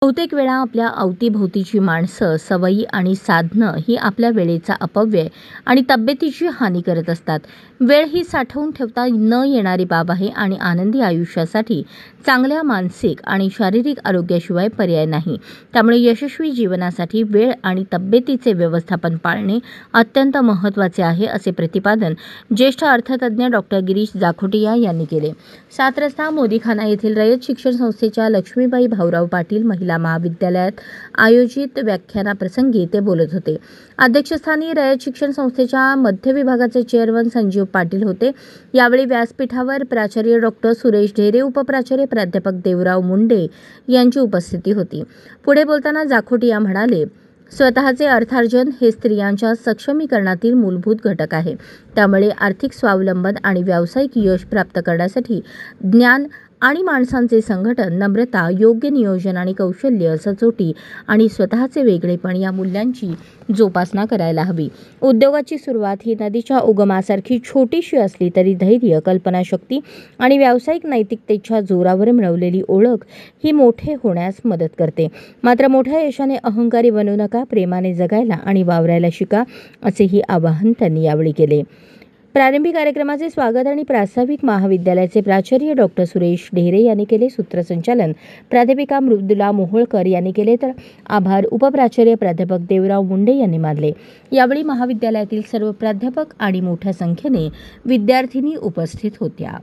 बहुतेक वेळा आपल्या अवतीभोवतीची माणसं, सवयी आणि साधनं ही आपल्या वेळेचा अपव्यय आणि तब्येतीची हानी करत असतात. वेळ ही साठवून ठेवता न येणारी बाब आहे आणि आनंदी आयुष्यासाठी चांगल्या मानसिक आणि शारीरिक आरोग्याशिवाय पर्याय नाही. त्यामुळे यशस्वी जीवनासाठी वेळ आणि तब्येतीचे व्यवस्थापन पाळणे अत्यंत महत्त्वाचे आहे, असे प्रतिपादन ज्येष्ठ अर्थतज्ज्ञ डॉ. गिरीश जाखोटिया यांनी केले. 7 रस्ता मोदीखाना येथील रयत शिक्षण संस्थेच्या लक्ष्मीबाई भाऊराव पाटील महिला महाविद्यालयात आयोजित व्याख्यानाप्रसंगी ते बोलत होते. अध्यक्षस्थानी रयत शिक्षण संस्थेच्या मध्य विभागाचे चेअरमन संजीव पाटील होते. यावेळी व्यासपीठावर प्राचार्य डॉ. सुरेश ढेरे, उपप्राचार्य प्राध्यापक देवराव मुंडे यांची उपस्थिती होती. पुढे बोलताना जाखोटिया म्हणाले, स्वतःचे अर्थार्जन हे स्त्रियांच्या सक्षमीकरणातील मूलभूत घटक आहे. त्यामुळे आर्थिक स्वावलंबन आणि व्यावसायिक यश प्राप्त करण्यासाठी ज्ञान आणि माणसांचे संघटन, नम्रता, योग्य नियोजन आणि कौशल्य, सचोटी आणि स्वतःचे वेगळेपण या मूल्यांची जोपासना करायला हवी. उद्योगाची सुरुवात ही नदीच्या उगमासारखी छोटीशी असली तरी धैर्य, कल्पनाशक्ती आणि व्यावसायिक नैतिकतेच्या जोरावर मिळवलेली ओळख ही मोठे होण्यास मदत करते. मात्र मोठ्या यशाने अहंकारी बनू नका, प्रेमाने जगायला आणि वावरायला शिका, असेही आवाहन त्यांनी यावेळी केले. प्रारंभी कार्यक्रमाचे स्वागत आणि प्रास्ताविक महाविद्यालयाचे प्राचार्य डॉ. सुरेश ढेरे यांनी केले. सूत्रसंचालन प्राध्यापिका मृदुला मोहोळकर यांनी केले, तर आभार उपप्राचार्य प्राध्यापक देवराव मुंडे यांनी मानले. यावेळी महाविद्यालयातील सर्व प्राध्यापक आणि मोठ्या संख्येने विद्यार्थिनी उपस्थित होत्या.